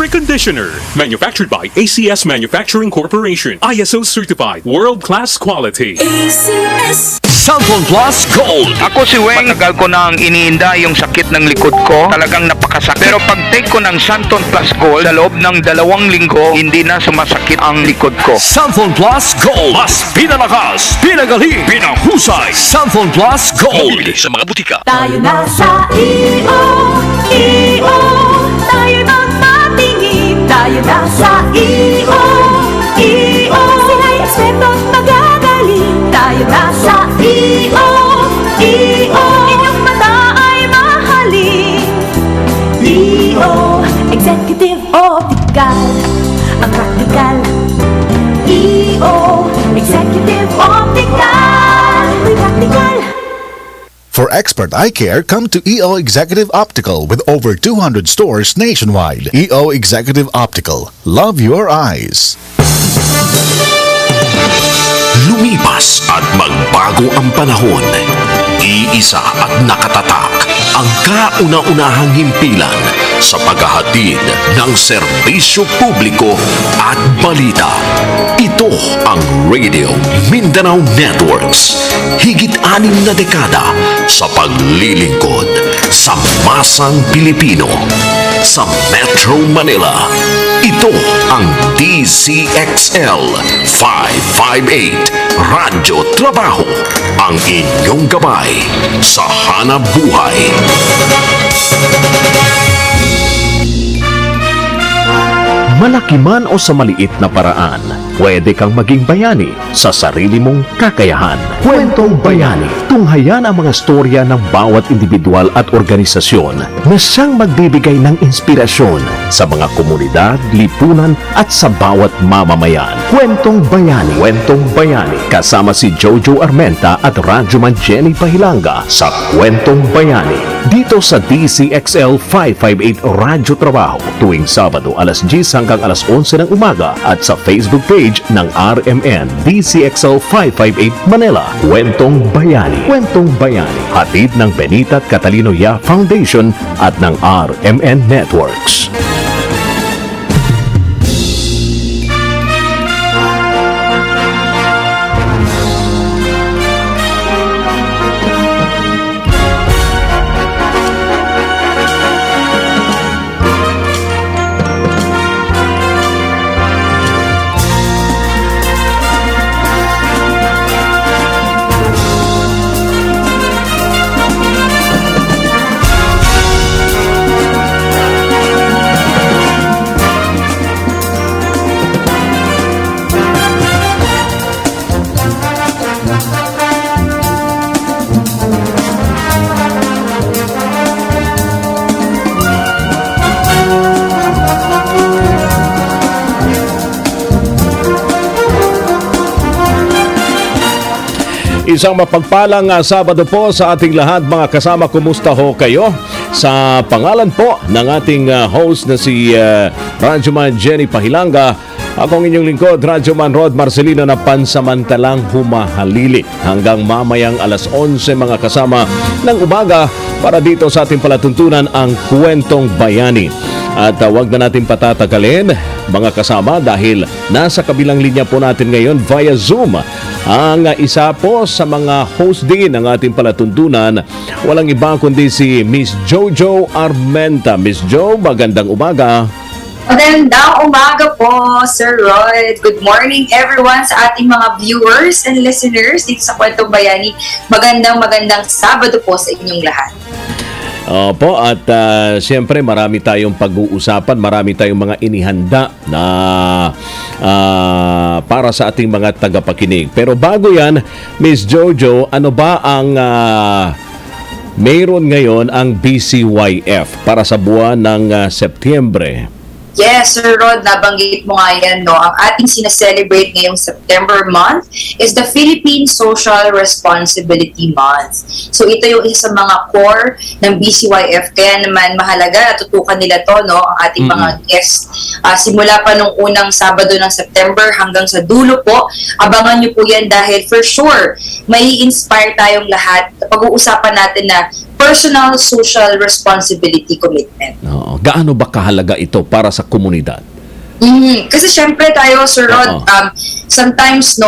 Fabric Conditioner. Manufactured by ACS Manufacturing Corporation. ISO certified. World-class quality. ACS. Santon Plus Gold. Ako si Weng, matagal ko nang iniinda yung sakit ng likod ko. Talagang napakasakit. Pero pag take ko ng Santon Plus Gold, sa loob ng 2 linggo, hindi na sumasakit ang likod ko. Santon Plus Gold. Mas pinalakas, pinagaling, pinahusay. Santon Plus Gold. Mabili sa mga butika. Tayo na sa EO. Tayo na matingin. Tayo na sa EO. Sila'y eksperto't magagaling. Tayo na sa EO. Inyong mata ay mahalin. EO, Executive Optical. Ang practical. EO, Executive Optical. May practical. For expert eye care, come to EO Executive Optical with over 200 stores nationwide. EO Executive Optical. Love your eyes. Lumipas at magbago ang panahon. Iisa at nakatatak ang kauna-unahang himpilan sa paghahatid ng serbisyo publiko at balita. Ito ang Radio Mindanao Networks. Higit 6 na dekada sa paglilingkod sa masang Pilipino. Sa Metro Manila, ito ang DZXL 558 Radyo Trabaho, ang inyong gabay sa hanap buhay. Malaki man o sa maliit na paraan, pwede kang maging bayani sa sarili mong kakayahan. Kwentong Bayani. Tunghayan ang mga storya ng bawat individual at organisasyon na siyang magbibigay ng inspirasyon sa mga komunidad, lipunan at sa bawat mamamayan. Kwentong Bayani. Kwentong Bayani. Kasama si Jojo Armenta at Radyoman Jenny Pahilanga sa Kwentong Bayani. Dito sa DZXL 558 Radyo Trabaho tuwing Sabado alas 10 hanggang alas 11 ng umaga at sa Facebook page ng RMN DZXL 558 Manila. Kwentong Bayani. Kwentong Bayani. Hatid ng Benita at Catalino Ya Foundation at ng RMN Networks. Isang mapagpalang Sabado po sa ating lahat mga kasama. Kumusta ho kayo? Sa pangalan po ng ating host na si Radyoman Jenny Pahilanga, akong inyong lingkod, Radyoman Rod Marcelino na pansamantalang humahalili hanggang mamayang alas 11 mga kasama ng umaga para dito sa ating palatuntunan ang Kwentong Bayani. At wag na natin patatagalin mga kasama dahil nasa kabilang linya po natin ngayon via Zoom ang isa po sa mga host din ng ating palatuntunan. Walang iba kundi si Miss Jojo Armenta. Miss Jo, magandang umaga. Magandang umaga po, Sir Rod. Good morning everyone sa ating mga viewers and listeners dito sa Kwentong Bayani. Magandang Sabado po sa inyong lahat. Opo, at siyempre marami tayong pag-uusapan, marami tayong mga inihanda na para sa ating mga tagapakinig. Pero bago yan, Miss Jojo, ano ba ang mayroon ngayon ang BCYF para sa buwan ng Setyembre? Yes, Sir Rod, nabanggit mo nga yan, no? Ang ating sinaselebrate ngayong September month is the Philippine Social Responsibility Month. So ito yung isa sa mga core ng BCYF. Kaya naman mahalaga, tutukan nila to, no? Ang ating mga guests. Simula pa nung unang Sabado ng September hanggang sa dulo po. Abangan nyo po yan dahil for sure, may inspire tayong lahat. Pag-uusapan natin na personal social responsibility commitment. Oo. Gaano ba kahalaga ito para sa komunidad? Kasi syempre tayo, Sir Rod, sometimes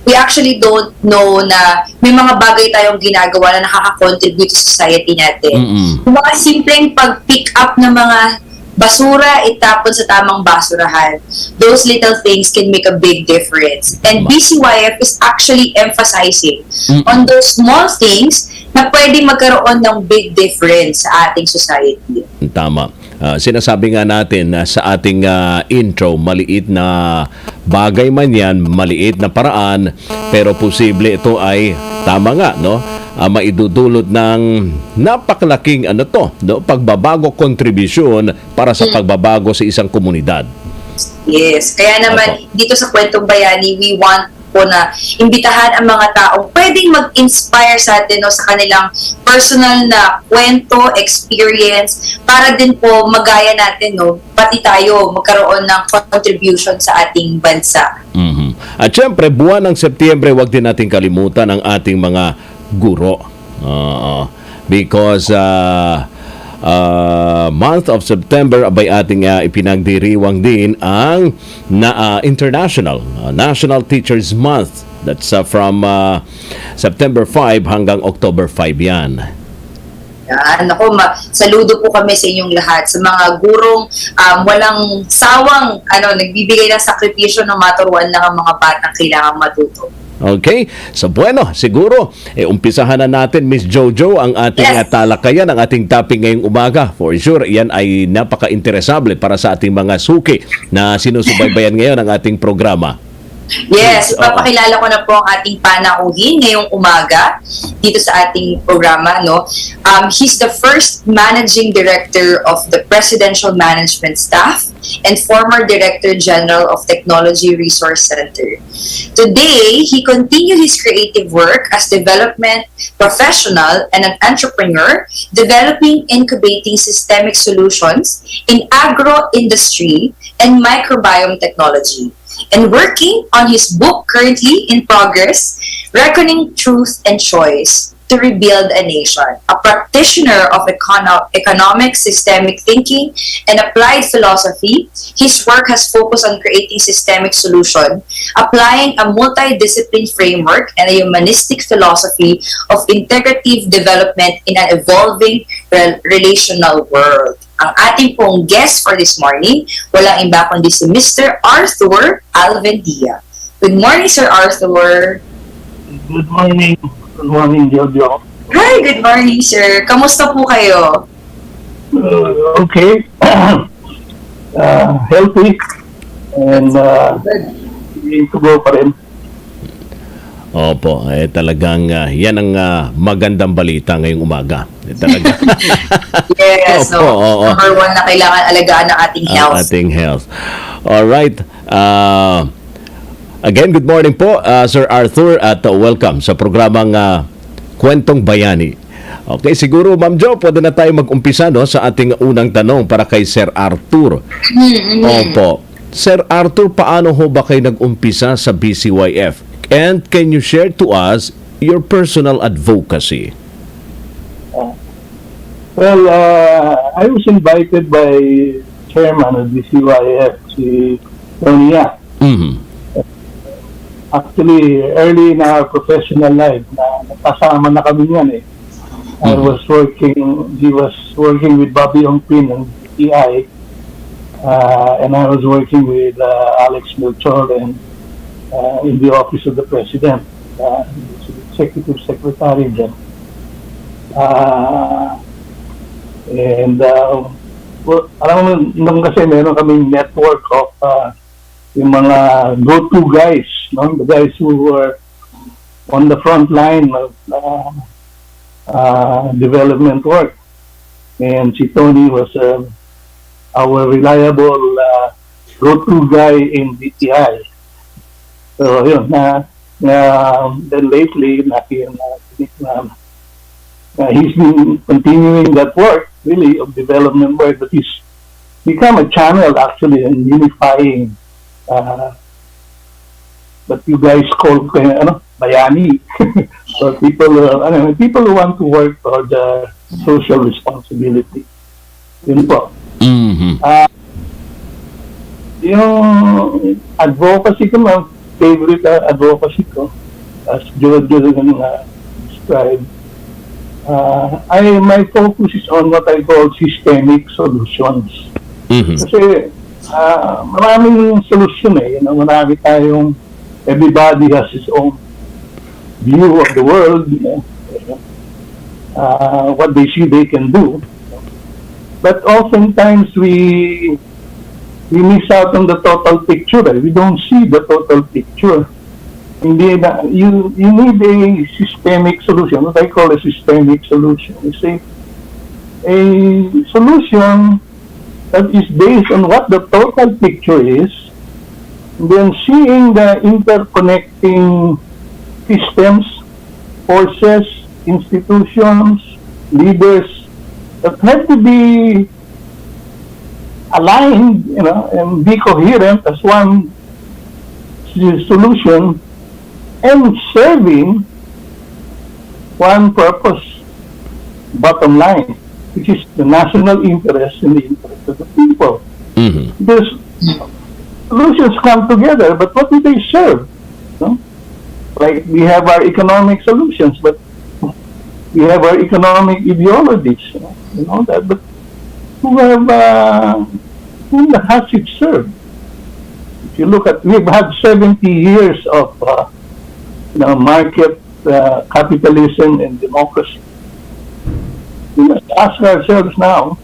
we actually don't know na may mga bagay tayong ginagawa na nakaka-contribute sa society natin. Yung mga simpleng pag-pick up ng mga basura, itapon sa tamang basurahan. Those little things can make a big difference. And BCYF is actually emphasizing on those small things na pwede magkaroon ng big difference sa ating society. Tama. Sinasabi nga natin na sa ating intro, maliit na bagay man yan, maliit na paraan, pero posible ito ay tama nga, no? Maidudulot ng napakalaking pagbabago, kontribusyon para sa pagbabago sa isang komunidad. Yes. Kaya naman, dito sa Kwentong Bayani, we want po na imbitahan ang mga taong pwedeng mag-inspire sa atin sa kanilang personal na kwento, experience, para din po magaya natin, pati tayo magkaroon ng contribution sa ating bansa. At syempre, buwan ng Setyembre, huwag din natin kalimutan ang ating mga guro. Because month of September abay ating ipinagdiriwang din ang National Teachers Month. That's from September 5 hanggang October 5 yan. Yan. Ako, saludo po kami sa inyong lahat, sa mga gurong walang sawang nagbibigay ng sakripisyo ng maturuan lang ang mga batang kailangang matuto. Okay? So bueno, siguro, umpisahan na natin, Miss Jojo, ang ating talakayan, ang ating topic ngayong umaga. For sure, yan ay napaka-interesable para sa ating mga suki na sinusubaybayan ngayon ang ating programa. Yes, papakilala ko na po ang ating panauhin ngayong umaga dito sa ating programa. He's the first managing director of the Presidential Management Staff and former Director General of Technology Resource Center. Today, he continued his creative work as development professional and an entrepreneur, developing incubating systemic solutions in agro-industry and microbiome technology, and working on his book currently in progress, Reckoning Truth and Choice to Rebuild a Nation. A practitioner of economic systemic thinking and applied philosophy, his work has focused on creating systemic solution, applying a multidiscipline framework and a humanistic philosophy of integrative development in an evolving relational world. Ang ating pong guest for this morning, walang iba kundi si Mr. Arthur Alvendia. Good morning, Sir Arthur. Good morning. Good morning, Jojo. Hi, good morning, sir. Kamusta po kayo? Okay. Healthy. And willing to go pa rin. Opo, talagang yan ang magandang balita ngayong umaga. Talaga. Yes, number one na kailangan alagaan ng ating health. Ating health. Alright. Again, good morning po, Sir Arthur, at welcome sa programang Kwentong Bayani. Okay, siguro, Ma'am Jo, pwede na tayo mag-umpisa sa ating unang tanong para kay Sir Arthur. Opo. Sir Arthur, paano ho ba kayo nag-umpisa sa BCYF? And can you share to us your personal advocacy? Well, I was invited by chairman of BCYF, si Tony. Actually, early in our professional life, nakasama na kami niyan eh. He was working with Bobby Ongpin and DTI, and I was working with Alex Melchor and in the office of the President, Executive Secretary dyan. Alam mo, nung kasi meron kaming network of yung mga go-to guys, the guys who were on the front line of development work. And si Tony was our reliable go-to guy in DTI. So yun, then lately, he's been continuing that work, really, of development work, but he's become a channel actually in unifying what you guys call Bayani. for people, people who want to work for the social responsibility. Yun po. Mhm. Yung advocacy ko, favorite advocacy ko, as Jojo described, my focus is on what I call systemic solutions. Mhm. Kasi maraming solusyon marami tayong, everybody has his own view of the world, what they see they can do. But oftentimes we miss out on the total picture. We don't see the total picture. Hindi na, you need a systemic solution. What I call a systemic solution is a solution that is based on what the total picture is, and then seeing the interconnecting systems, forces, institutions, leaders that have to be aligned, and be coherent as one solution and serving one purpose, bottom line, which is the national interest and the interest of the people. Mhm. Because solutions come together, but what do they serve? Like we have our economic solutions, but we have our economic ideologies, that. But whom has it served? If you look at, we've had 70 years of market capitalism and democracy. We must ask ourselves now,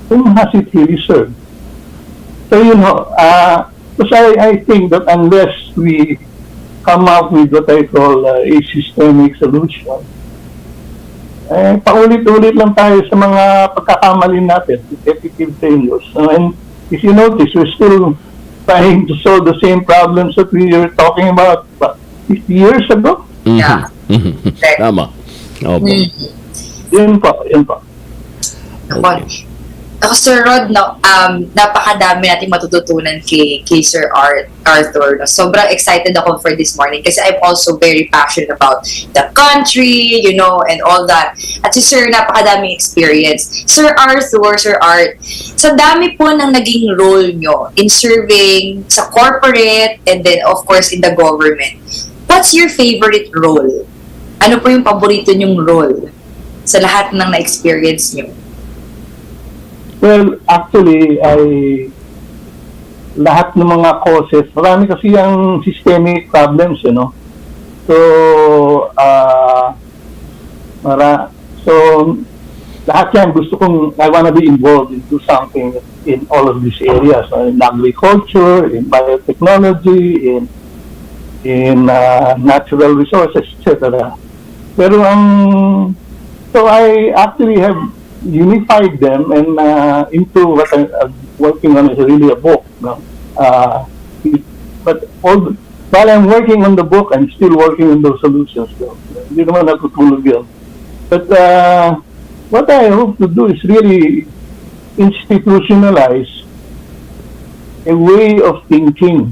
whom has it really served? So because I think that unless we come up with what I call a systemic solution, paulit-ulit lang tayo sa mga pagkakamali natin, repetitive failures. And if you notice, we're still trying to solve the same problems that we were talking about 50 years ago. Mhm. Yeah. Mhm. Tama. Opo. Yun po. Okay. Ako, Sir Rod, napakadami natin matututunan kay Sir Arthur. Sobrang excited ako for this morning kasi I'm also very passionate about the country, and all that. At si Sir, napakadaming experience. Sir Arthur, Sir Art, sa dami po ng naging role nyo in serving sa corporate and then, of course, in the government, what's your favorite role? Ano po yung paborito nyong role sa lahat ng na-experience nyo? Well, actually, lahat ng mga causes, marami kasi yung systemic problems, So, lahat yan, gusto kong, I wanna be involved into something in all of these areas, in agriculture, in biotechnology, in natural resources, etc. Pero so I actually have unified them and into what I'm working on is really a book. But while I'm working on the book, I'm still working on those solutions. Hindi naman natutulog yun. But what I hope to do is really institutionalize a way of thinking,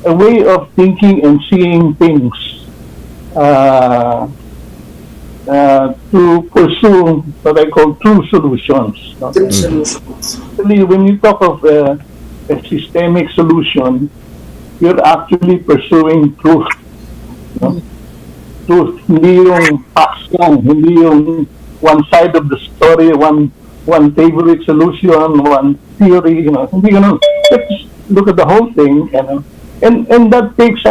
a way of thinking and seeing things. To pursue what I call true solutions. True solutions. Actually, when you talk of a systemic solution, you're actually pursuing truth. Truth, hindi yung facts lang, hindi yung one side of the story, one favorite solution, one theory, hindi ganun. Let's look at the whole thing, and that takes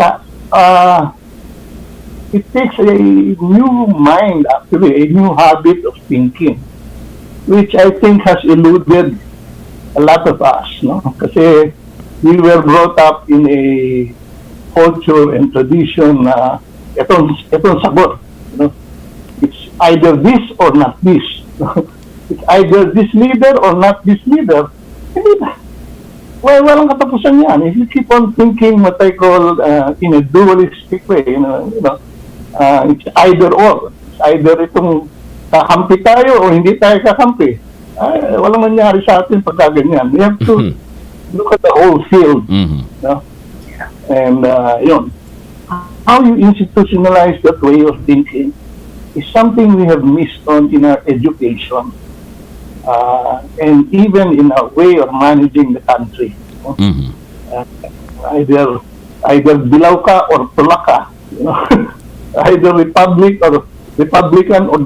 it takes a new mind, actually, a new habit of thinking, which I think has eluded a lot of us, Kasi we were brought up in a culture and tradition na itong sagot, It's either this or not this. It's either this leader or not this leader. Hindi ba? Well, walang katapusan yan. If you keep on thinking what I call in a dualistic way, it's either or. It's either itong kakampi tayo o hindi tayo kakampi. Walang mangyari sa atin pagka ganyan. We have to look at the whole field. And yun. how you institutionalize that way of thinking is something we have missed on in our education, and even in our way of managing the country. Mhm. Either bilaw ka or tulak ka, you know? Either Republican or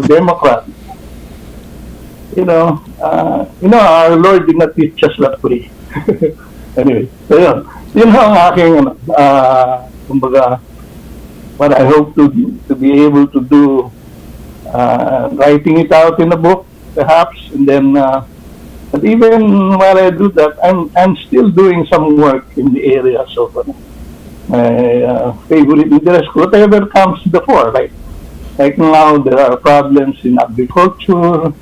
Democrat. Our Lord did not teach us that way. Anyway, so yun ang aking, kumbaga, what I hope to be able to do, writing it out in a book, perhaps, and then, but even while I do that, I'm still doing some work in the areas of my favorite interest, whatever comes before. Like now, there are problems in agriculture,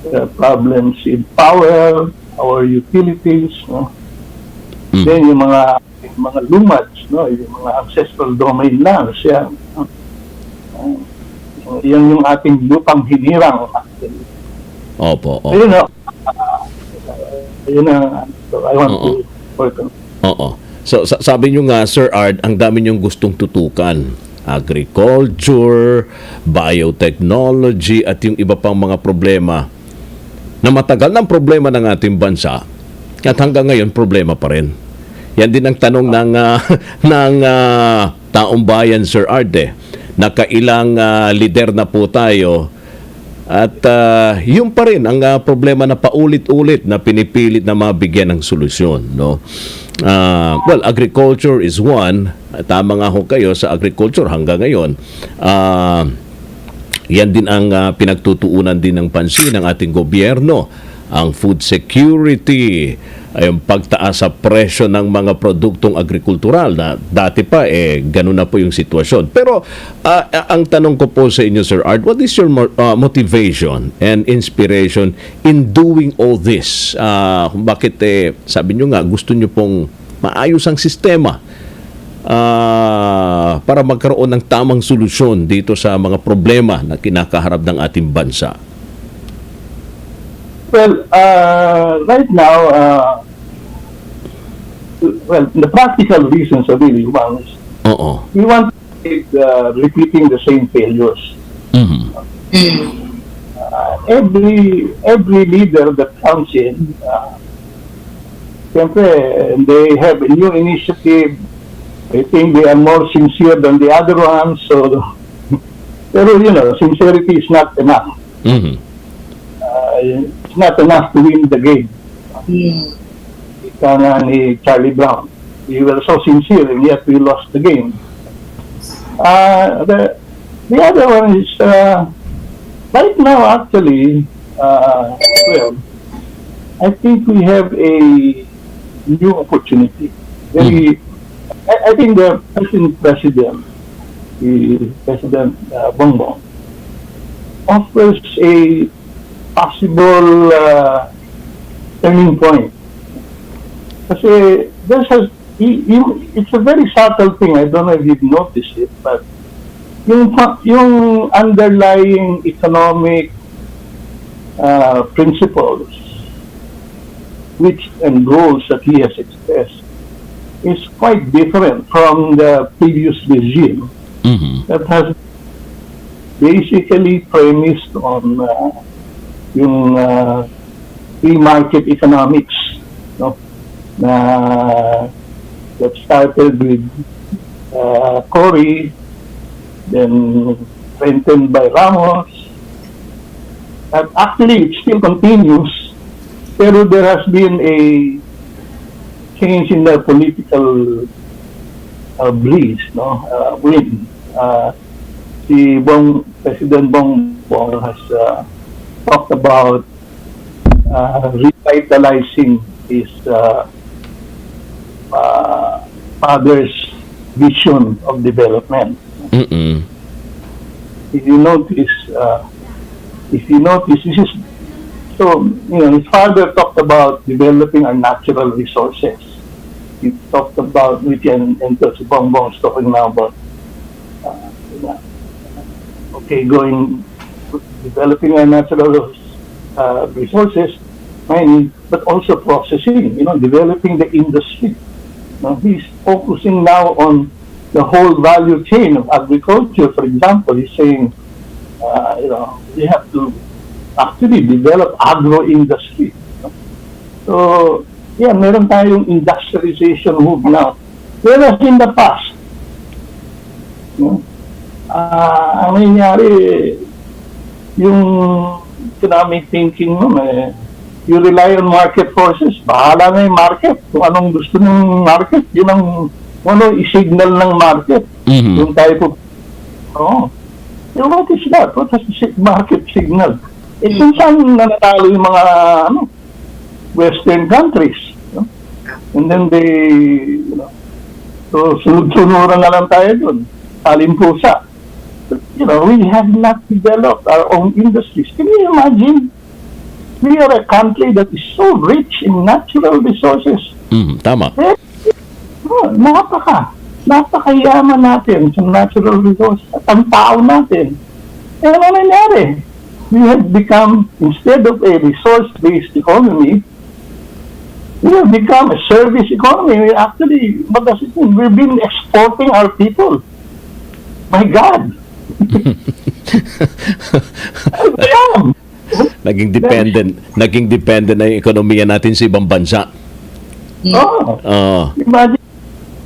there are problems in power, our utilities, no? Then yung mga lumads, no? Yung mga ancestral domain lands, yan. Yan yung ating lupang hinirang. Opo. So I want to work on. Oo. So sabi nyo nga, Sir Art, ang dami nyong gustong tutukan. Agriculture, biotechnology, at yung iba pang mga problema na matagal ng problema ng ating bansa at hanggang ngayon problema pa rin. Yan din ang tanong ng taong bayan, Sir Art, nakailang lider na po tayo at yun pa rin ang problema na paulit-ulit na pinipilit na mabigyan ng solusyon, no? Well, agriculture is one. Tama nga ho kayo sa agriculture hanggang ngayon. Yan din ang pinagtutuunan din ng pansin ng ating gobyerno, ang food security, yung pagtaas sa presyo ng mga produktong agrikultural na dati pa ganun na po yung sitwasyon. Pero ang tanong ko po sa inyo, Sir Art, what is your motivation and inspiration in doing all this? Bakit sabi nyo nga gusto nyo pong maayos ang sistema para magkaroon ng tamang solusyon dito sa mga problema na kinakaharap ng ating bansa? Well, right now, the practical reasons are really one is we want to keep repeating the same failures. Every leader that comes in, they have a new initiative. I think they are more sincere than the other ones. So, pero sincerity is not enough. It's not enough to win the game. Ika nga ni Charlie Brown. We were so sincere and yet we lost the game. The other one is right now actually, I think we have a new opportunity. I think the President Bongbong, offers a possible turning point. Kasi it's a very subtle thing. I don't know if you've noticed it, but yung underlying economic principles and goals that he has expressed is quite different from the previous regime that has basically premised on yung free market economics, no? That started with Cory, then strengthened by Ramos, and actually it still continues, pero there has been a change in the political breeze, no? Wind. President Bongbong has talked about revitalizing his father's vision of development. If you notice, this is so. His father talked about developing our natural resources. He talked about, and si Bongbong is talking now about developing our natural resources, mining, but also processing. Developing the industry. He's focusing now on the whole value chain of agriculture, for example, is saying, we have to actually develop agro-industry. So, yeah, meron tayong industrialization move now. Whereas in the past, ang nangyari, yung economic thinking mo, you rely on market forces. Bahala na yung market. Kung anong gusto ng market, yun ang i-signal ng market. Yung type of... What is that? What is the market signal? Kung saan nanatalo yung mga Western countries. And then so sunod-sunuran na lang tayo dun. Talimpusa. We have not developed our own industries. Can you imagine? We are a country that is so rich in natural resources. Tama. Napakayaman natin sa natural resources at ang tao natin. Ano nangyari? We have become, instead of a resource-based economy, we have become a service economy. Actually, what does it mean? We've been exporting our people. My God! Naging dependent na yung ekonomiya natin sa ibang bansa. Imagine,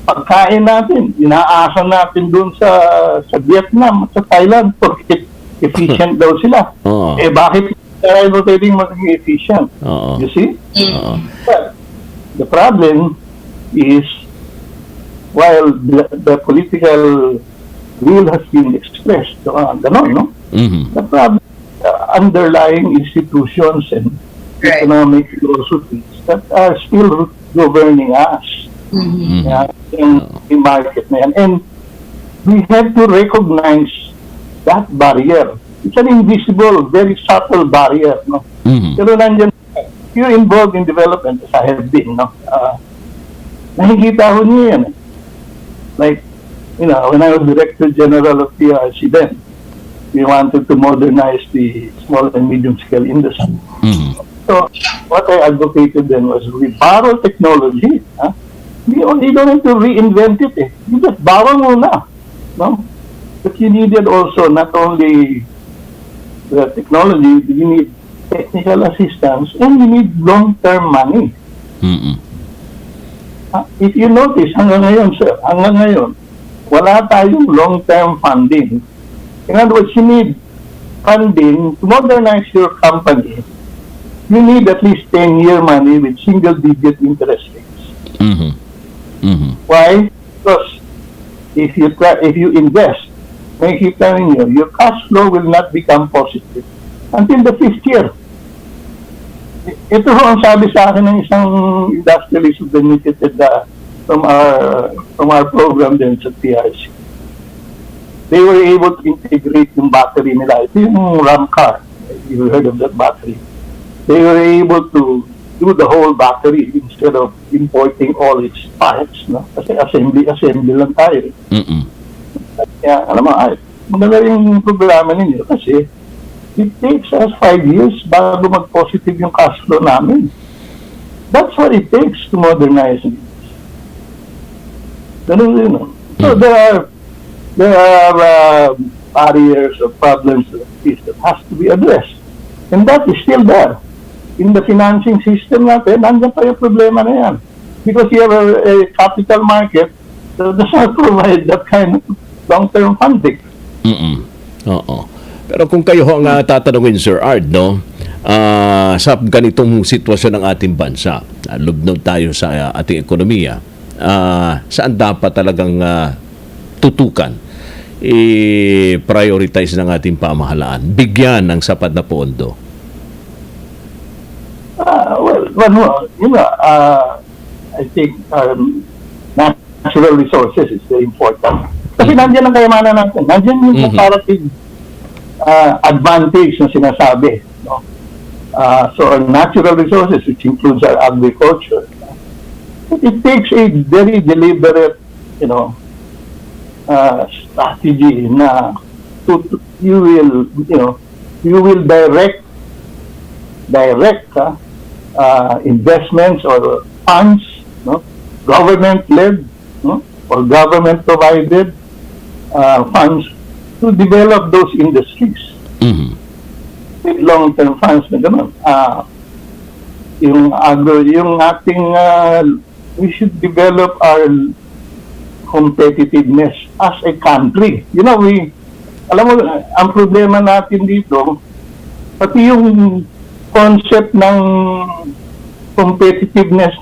pagkain natin, inaasa natin doon sa Vietnam at sa Thailand porque efficient daw sila. Bakit tayo pwedeng maging efficient? You see? But the problem is, while the political will has been expressed, ganon, no? The problem, underlying institutions and economic philosophies that are still governing us in market na yan. And we have to recognize that barrier. It's an invisible, very subtle barrier, no? Pero nandiyan, you're involved in development, as I have been, no? Nakikita ko niyo yan. Like, when I was Director General of PRC then, we wanted to modernize the small and medium-scale industry. So, what I advocated then was we borrow technology. You don't have to reinvent it. You just borrow muna. No? But you needed also not only the technology, you need technical assistance, and you need long-term money. If you notice, hanggang ngayon, wala tayong long-term funding. In other words, you need funding to modernize your company. You need at least 10-year money with single-digit interest rates. Why? Because if you invest, makikita ninyo, your cash flow will not become positive until the 5th year. Ito ang sabi sa akin ng isang industrialist who benefited from our program din sa PRC. They were able to integrate yung battery nila. Ito yung RAM car. You heard of that battery. They were able to do the whole battery instead of importing all its parts. No? Kasi assembly lang tayo. Kaya, alam mo, maganda yung programa ninyo kasi it takes us 5 years bago mag-positive yung cash flow namin. That's what it takes to modernize it. Ganun yun. So there are barriers or problems that has to be addressed. And that is still there. In the financing system natin, nandiyan pa yung problema na yan. Because you have a capital market that does not provide that kind of long-term funding. Pero kung kayo ang tatanungin, Sir Ard, no? Sa ganitong sitwasyon ng ating bansa, lubnog tayo sa ating ekonomiya, saan dapat talagang tutukan, i-prioritize ng ating pamahalaan, bigyan ng sapat na pondo? I think natural resources is very important. Kasi nandiyan ang kayamanan natin. Nandiyan yung comparative advantage na sinasabi. No? So our natural resources, which includes our agriculture, it takes a very deliberate, strategy na you will direct investments or funds, government-led, or government-provided funds to develop those industries. Mhm. With long-term funds na gano'n. Yung ating, we should develop our competitiveness as a country. You know, alam mo, ang problema natin dito, pati yung concept ng competitiveness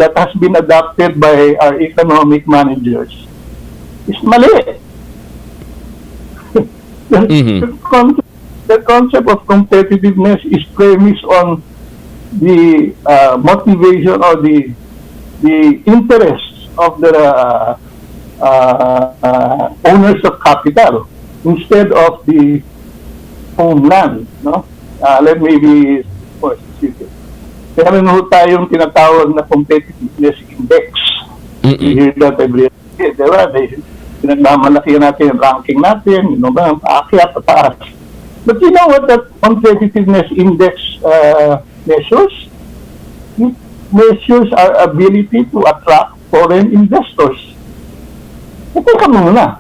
that has been adopted by our economic managers is mali. The concept of competitiveness is premised on the motivation or the interests of the owners of capital instead of the homeland. No? Let me be more specific. Meron ho tayong tinatawag na competitiveness index. You hear that every day, diba? Pinagmamalaki natin yung ranking natin, paakyat, pataas. But you know what that competitiveness index measures? It measures our ability to attract foreign investors. Teka muna.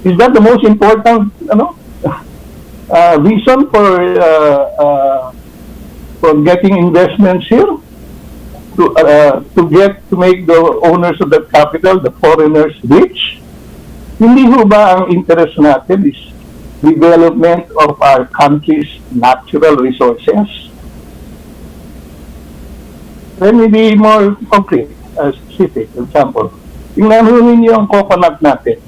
Is that the most important reason for getting investments here? To make the owners of that capital, the foreigners, rich? Hindi ho ba ang interest natin is development of our country's natural resources? Let me be more concrete, specific. For example, tingnan ho ninyo ang coconut natin.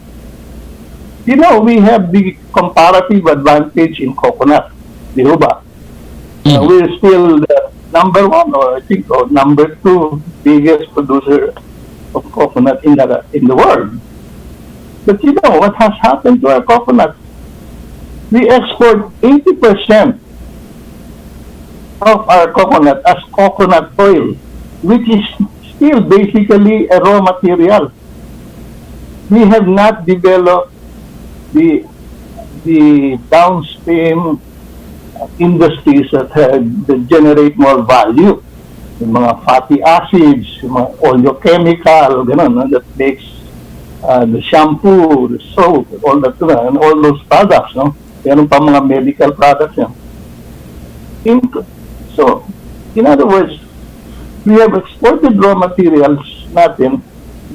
You know, we have the comparative advantage in coconut. Di ho ba? We're still the number one or I think number two biggest producer of coconut in the world. But you know what has happened to our coconut? We export 80% of our coconut as coconut oil, which is still basically a raw material. We have not developed the downstream industries that generate more value. Yung mga fatty acids, yung mga oleochemical, that makes the shampoo, the soap, all that, and all those products, no? Meron pa mga medical products yan. So, in other words, we have exported raw materials natin,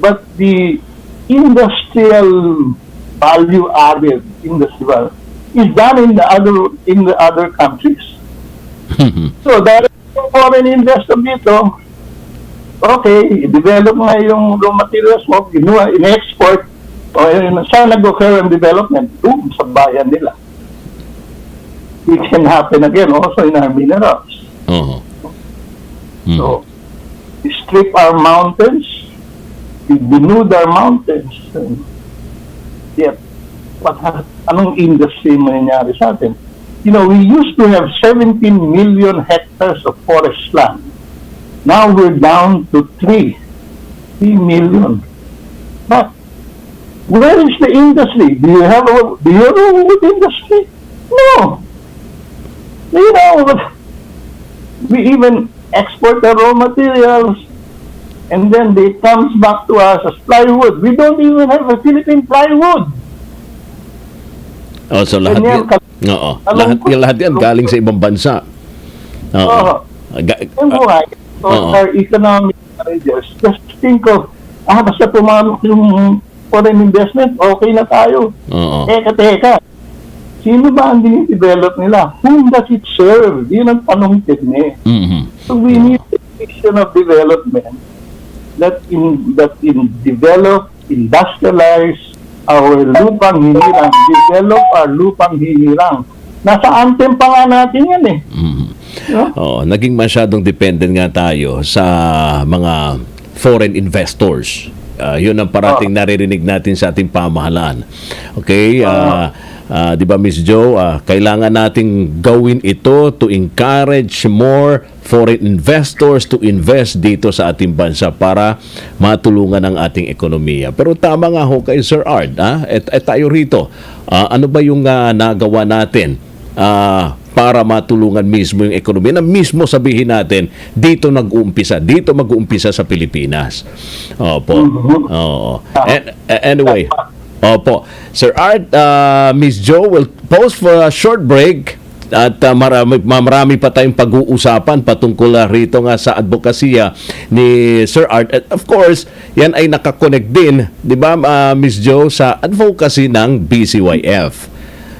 but the industrial value added is done in the other countries. So, dahil yung foreign investor dito, okay, develop nga yung raw materials mo, in-export, saan nag-occur ang development? Doon, sa bayan nila. It can happen again also in our minerals. So, we strip our mountains, we denude our mountains, yet, anong industry mangyayari sa atin? You know, we used to have 17 million hectares of forest land. Now we're down to 3 million. But where is the industry? Do you have a wood industry? No. You know, we even export the raw materials and then they comes back to us as plywood. We don't even have a Philippine plywood. Oh, so lahat yan galing sa ibang bansa. Our economic managers just think of, basta tumamok yung foreign investment, okay na tayo. Teka. Sino ba ang dinidevelop nila? Whom does it serve? Yun ang tanong din So we need a vision of development that develop, industrialize our lupang hinirang, develop our lupang hinirang. Nasa anthem pa nga natin yan eh. Naging masyadong dependent nga tayo sa mga foreign investors. Yun ang parating naririnig natin sa ating pamahalaan. Okay? Di ba, Miss Jo? Kailangan nating gawin ito to encourage more foreign investors to invest dito sa ating bansa para matulungan ang ating ekonomiya. Pero tama nga ho kay Sir Ard, tayo rito. Ano ba yung nagawa natin para matulungan mismo yung ekonomiya na mismo sabihin natin dito mag-uumpisa sa Pilipinas. Opo. Oo. Anyway, opo. Sir Art, Miss Jo will pause for a short break. At marami pa tayong pag-uusapan patungkol rito nga sa advokasya ni Sir Art. At of course, yan ay nakakonect din, di ba, Miss Jo, sa advocacy ng BCYF.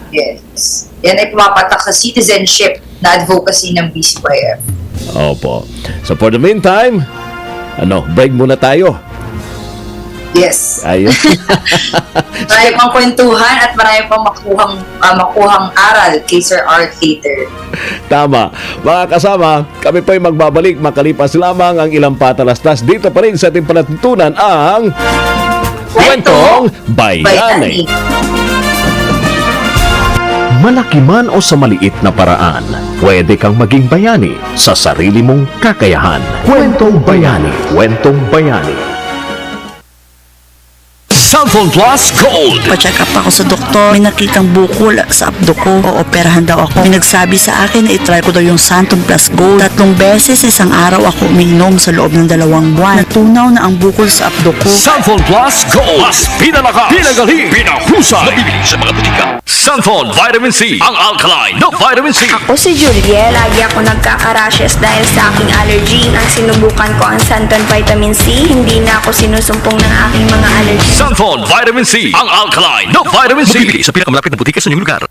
Yes. Yan ay pumapatak sa citizenship na advocacy ng BCYF. Opo. So for the meantime, break muna tayo. Yes. Ayun. Marami pang kwentuhan at marami pang makuhang aral kay Sir Art later. Tama. Mga kasama, kami po'y magbabalik makalipas lamang ang ilang patalastas. Dito pa rin sa ating palatuntunan ang Kwentong Bayani. Malaki man o sa maliit na paraan, pwede kang maging bayani sa sarili mong kakayahan. Kwentong Bayani. Kwentong Bayani. Cellphone Plus Gold. Pa-check up ako sa doktor. May nakitang bukol sa abdo ko. Ooperahan daw ako. May nagsabi sa akin na itry ko daw yung Santon Plus Gold. 3 beses isang araw ako uminom sa loob ng 2 buwan. Natunaw na ang bukol sa abdo ko. Cellphone Plus Gold. Mas pinalakas, pinagaling, pinahusay. Nabibili sa mga butika. Cellphone Vitamin C. Ang alkaline na Vitamin C. Ako si Juliet. Lagi ako nagkaka-rashes dahil sa aking allergy. Ang sinubukan ko ang Santon Vitamin C. Hindi na ako sinusumpong ng aking mga allergy. Santon Vitamin C. Ang alkaline na Vitamin C. Mabibili sa pinakamalapit na butika sa inyong lugar.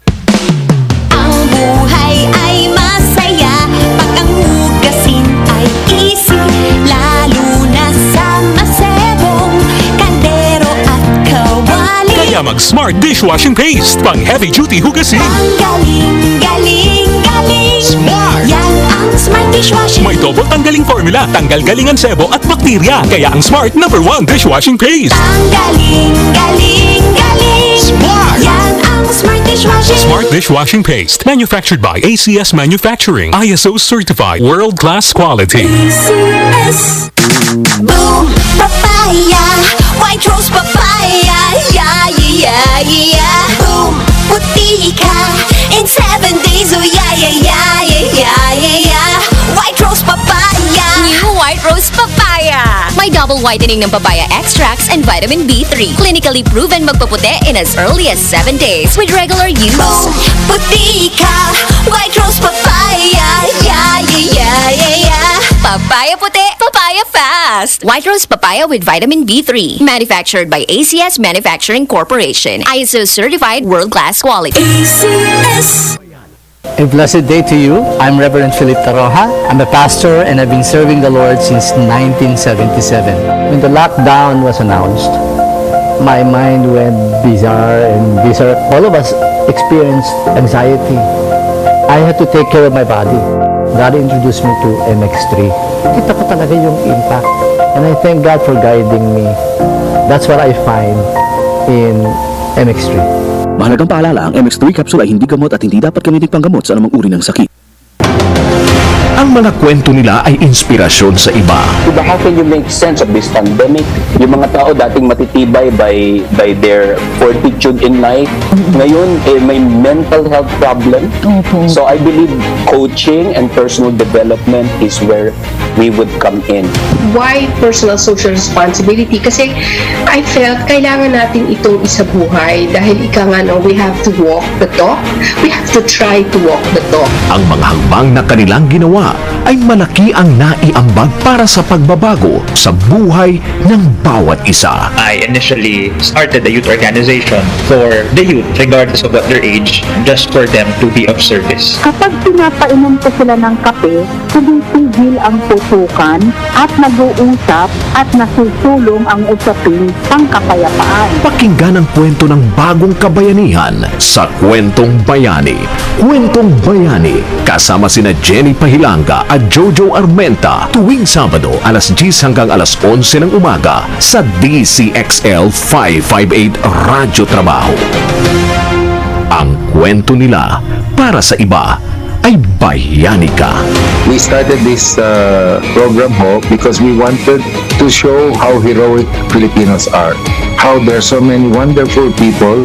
Ang buhay ay masaya pag ang hugasin ay easy, lalo na sa masebong kaldero at kawali. Kaya mag-Smart Dishwashing Paste, pang heavy-duty hugasin. Ang galing, galing, galing. Smart! Yan ang Smart Dishwashing. May double tanggaling formula, tanggal galingan sebo at bakterya. Kaya ang Smart #1 Dishwashing Paste. Ang galing, galing, galing. Smart! Yan ang Smart Dishwashing. Smart Dishwashing Paste, manufactured by ACS Manufacturing, ISO certified, world-class quality. ACS. Boom, papaya, white rose papaya, yeah, yeah, yeah. Boom, puti ka in 7 days, oh yeah, yeah, yeah, yeah, yeah, yeah. White rose papaya. New White Rose Papaya. May double whitening ng papaya extracts and vitamin B3. Clinically proven magpaputi in as early as 7 days with regular use. Boom, puti ka, white rose papaya, yeah, yeah, yeah, yeah, yeah. Papaya puti, papaya fast. White Rose Papaya with vitamin B3. Manufactured by ACS Manufacturing Corporation. ISO certified world-class quality. ACS. A blessed day to you. I'm Reverend Philip Taroja. I'm a pastor and I've been serving the Lord since 1977. When the lockdown was announced, my mind went bizarre and bizarre. All of us experienced anxiety. I had to take care of my body. God introduced me to MX3. Kita ko talaga yung impact. And I thank God for guiding me. That's what I find in MX3. Mahalagang paalala, ang MX3 capsule ay hindi gamot at hindi dapat gamitin panggamot sa anumang uri ng sakit. Ang mga kwento nila ay inspirasyon sa iba. Diba, how can you make sense of this pandemic? Yung mga tao dating matitibay by their fortitude in life, ngayon may mental health problem. So I believe coaching and personal development is where we would come in. Why personal social responsibility? Kasi I felt kailangan natin itong isabuhay dahil ika nga no, we have to walk the talk. We have to try to walk the talk. Ang mga hakbang na kanilang ginawa ay malaki ang naiambag para sa pagbabago sa buhay ng bawat isa. I initially started a youth organization for the youth regardless of what their age, just for them to be of service. Kapag pinapainom ko sila ng kape, tumitigil ang putukan at nag-uusap at nasusulong ang usaping pangkapayapaan. Pakinggan ang kwento ng bagong kabayanihan sa Kwentong Bayani. Kwentong Bayani, kasama sina Jenny Pahilanga at Jojo Armenta tuwing Sabado alas 10 hanggang alas 11 ng umaga sa DZXL 558 Radyo Trabaho. Ang kwento nila para sa iba ay bayani ka. We started this program because we wanted to show how heroic Filipinos are. How there are so many wonderful people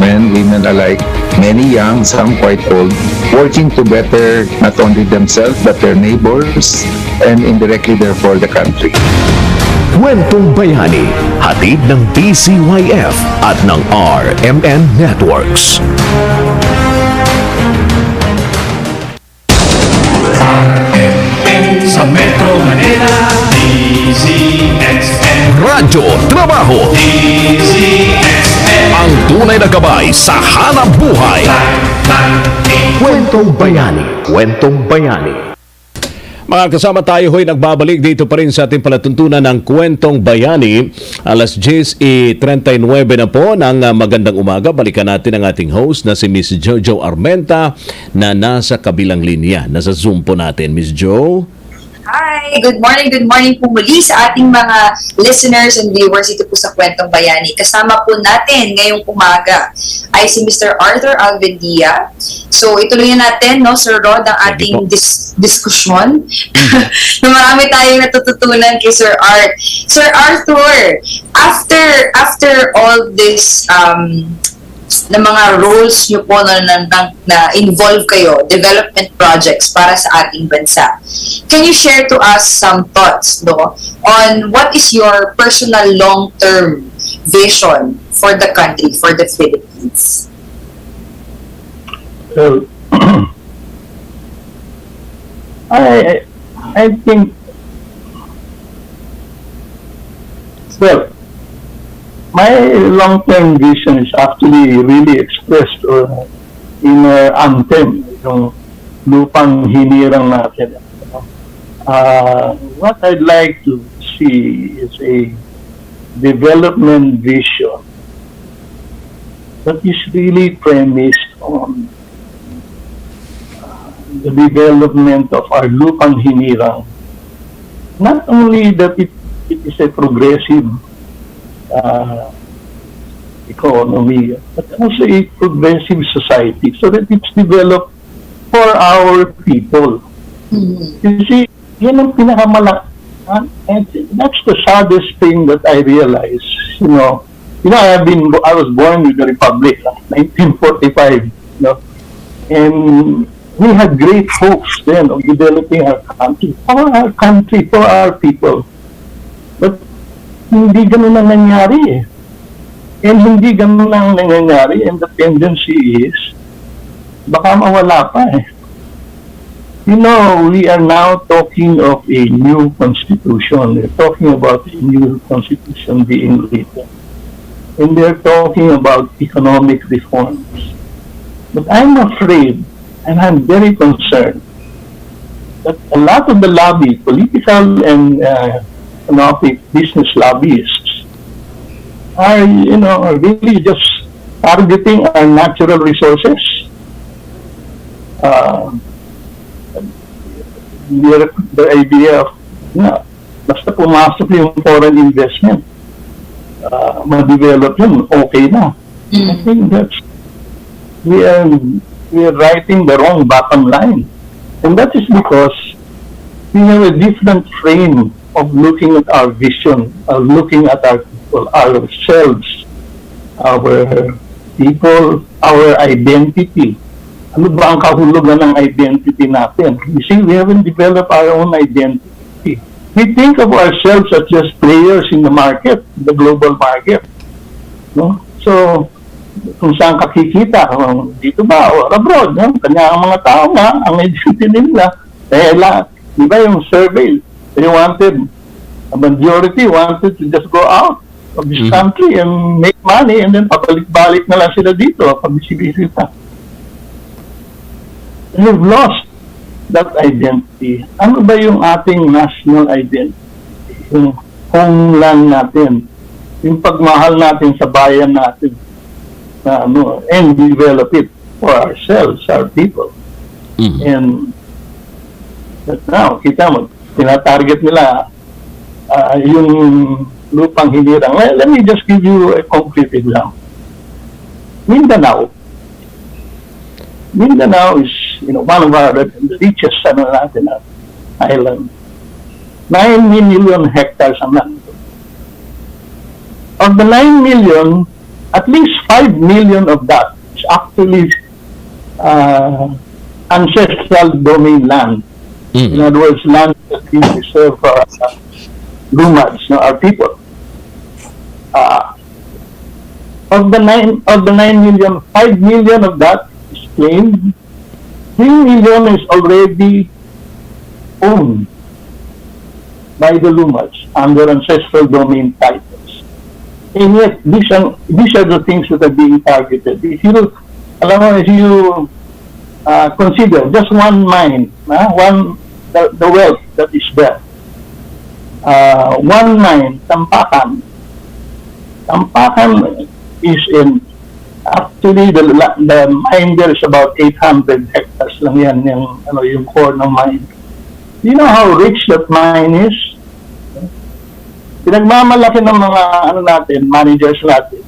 men, women alike, many young, some quite old, working to better not only themselves but their neighbors and indirectly therefore the country. Kwentong Bayani, hatid ng DCYF at ng RMN Networks. Sa Metro Manila, DZXL. Radyo, trabaho, DZXL. ang tunay na gabay sa hanap buhay. Kwentong Bayani, Kwentong Bayani. Mga kasama tayo hoy, nagbabalik dito pa rin sa ating palatuntunan ng Kwentong Bayani. Alas 10:39 na po ng magandang umaga. Balikan natin ang ating host na si Miss Jojo Armenta na nasa kabilang linya. Nasa Zoom po natin, Miss Jo. Hi! Good morning po muli sa ating mga listeners and viewers dito po sa Kwentong Bayani. Kasama po natin ngayong umaga ay si Mr. Arthur Alvendia. So ituloy na natin, no, Sir Rod, ang ating diskusyon. Na marami tayong natututunan kay Sir Art. Sir Arthur, after all this na mga roles nyo po na involve kayo, development projects para sa ating bansa. Can you share to us some thoughts, no, on what is your personal long-term vision for the country, for the Philippines? Well, I think, well, my long-term vision is actually really expressed in our anthem, yung lupang hinirang natin. What I'd like to see is a development vision that is really premised on the development of our lupang hinirang. Not only that it is a progressive economy, but also a progressive society, so that it's developed for our people. You see, yan ang and that's the saddest thing that I realize. I was born with the Republic, 1945. And we had great hopes then of developing our country, for our people. But hindi ganun ang nangyari eh. And hindi ganun ang nangyayari, and the tendency is baka mawala pa eh. We are now talking of a new constitution. We're talking about a new constitution being written. And they're talking about economic reforms. But I'm afraid, and I'm very concerned, that a lot of the lobby, political and economic business lobbyists are really just targeting our natural resources. The idea of basta pumasok yung foreign investment, ma-develop yun, okay na. I think we are writing the wrong bottom line, and that is because we have a different frame of looking at our vision, looking at our people, ourselves, our people, our identity. Ano ba ang kahulugan ng identity natin? You see, we haven't developed our own identity. We think of ourselves as just players in the market, the global market. No? So, kung saan kakikita, dito ba o abroad, no? Kanya ang mga tao nga, ang identity nila, di ba yung survey, a majority wanted to just go out of this country and make money, and then pabalik-balik na lang sila dito pag bisibisita. We've lost that identity. Ano ba yung ating national identity? Yung homeland natin, yung pagmahal natin sa bayan natin, and develop it for ourselves, our people. And but now, kita mo, tinatarget nila yung lupang hinirang. Let me just give you a concrete example. Mindanao is, one of our richest island. 9 million hectares ang land. Of the 9 million, at least 5 million of that is actually ancestral domain land. In other words, land that is reserved for Lumads, our people. Of the 9 million, 5 million of that is claimed. 3 million is already owned by the Lumads under ancestral domain titles. And yet, these are the things that are being targeted. If you consider just one mine, the wealth that is there. One mine, Tampakan. Tampakan is in, actually the mine there is about 800 hectares lang yan, yung core ng mine. Do you know how rich that mine is? Pinagmamalaki ng mga managers natin,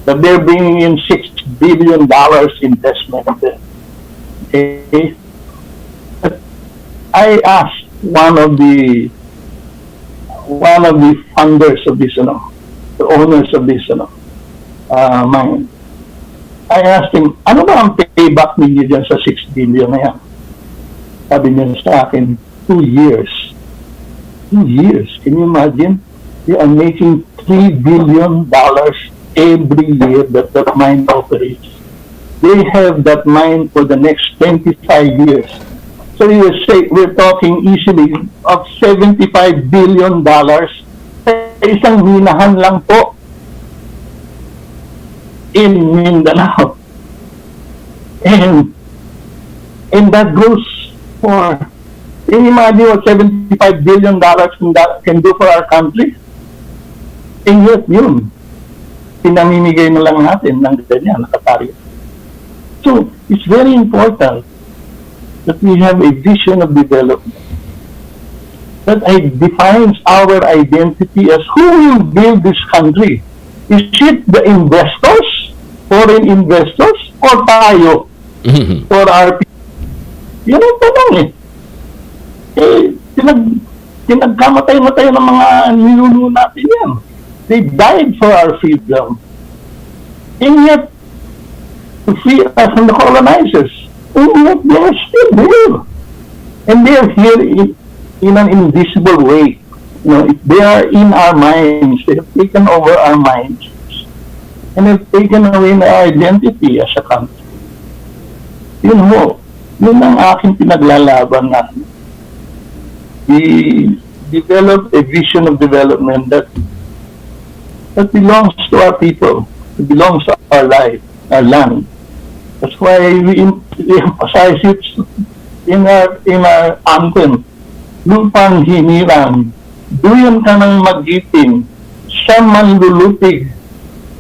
that they're bringing in $6 billion investment there. Okay? I asked one of the funders of this, the owners of this mine. I asked him, ano ba ang payback ninyo dyan sa 6 billion na yan? Sabi niya sa akin, 2 years. 2 years. Can you imagine? You are making $3 billion every year that mine operates. They have that mine for the next 25 years. So we're talking easily of $75 billion sa isang minahan lang po in Mindanao. And that goes for, can you imagine what $75 billion can do for our country? And yet yun, pinamimigay na lang natin ng ganyan, nakatarget. So, it's very important that we have a vision of development that defines our identity as who will build this country. Is it the investors, foreign investors, or tayo, for our people? Yan ang tanong pinagkamatay-matay ng mga ninuno natin yan. They died for our freedom. And yet, to free us from the colonizers. And yet, they are still there. And they are here in an invisible way. They are in our minds. They have taken over our minds. And have taken away our identity as a country. Yun ang aking pinaglalaban natin. We develop a vision of development that belongs to our people. It belongs to our life, our land. That's why we emphasize it in our anthem. Lupang hinirang, duyan ka ng magiting, siya man lulupig,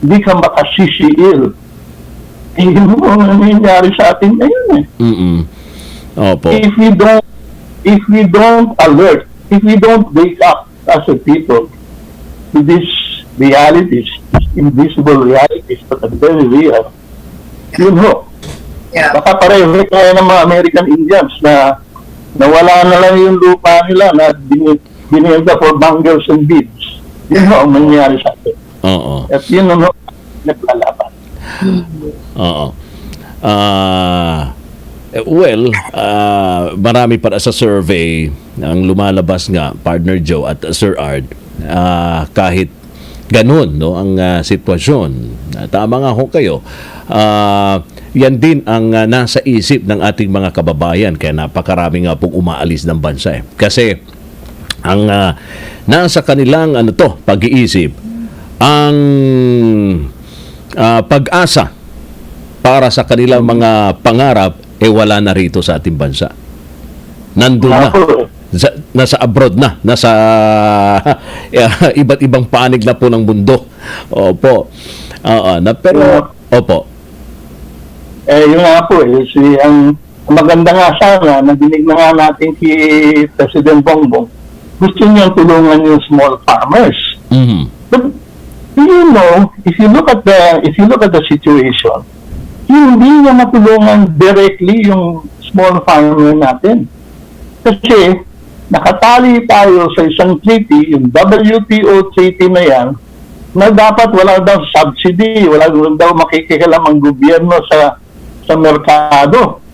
di ka makasisiil. Yun ang nangyayari sa atin ngayon . Opo. If we don't alert, if we don't wake up as a people to these realities, invisible realities that are very real, baka pareho kaya ng mga American Indians na nawala na lang yung lupa nila na binilda for bangles and beads. Yun ang mangyayari sa atin. Oo. At yun ang naglalaban. Oo. Marami para sa survey ang lumalabas nga, Partner Joe at Sir Ard, kahit ganun ang sitwasyon. Tama nga ho kayo. Yan din ang nasa isip ng ating mga kababayan, kaya napakarami nga pong umaalis ng bansa . Kasi ang nasa kanilang pag-iisip, ang pag-asa para sa kanilang mga pangarap wala na rito sa ating bansa. Nandun na. Nasa abroad na. Nasa iba't ibang panig na po ng mundo. Opo. Pero, opo. Yun nga po ang maganda nga sana, nadinig na nga natin si President Bongbong, gusto niyang tulungan yung small farmers. But, you know, if you look at the situation, hindi niya matulungan directly yung small farmer natin. Kasi, nakatali tayo sa isang treaty, yung WTO treaty na yan, na dapat wala daw subsidy, wala daw makikialam ang gobyerno sa merkado.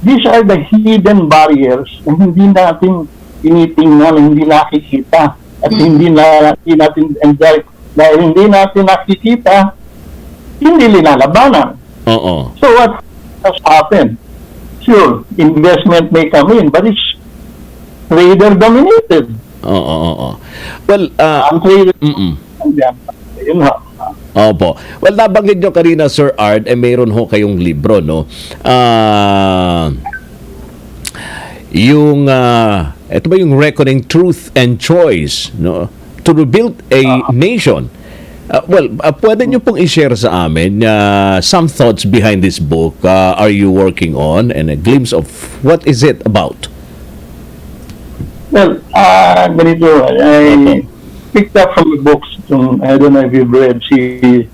These are the hidden barriers na hindi natin tinitingnan, hindi nakikita, at hindi natin enjoy. Dahil hindi natin nakikita, hindi linalabanan. So what has happened? Sure, investment may come in, but it's trader dominated. Well, ang trader, yun nga. Opo. Well, nabanggit nyo kanina, Sir Art, mayroon ho kayong libro, no? Ito ba yung Reckoning Truth and Choice, no? To rebuild a nation. Pwede nyo pong i-share sa amin some thoughts behind this book. Are you working on? And a glimpse of what is it about? Well, ganito, I picked up from the books, I don't know if you've read si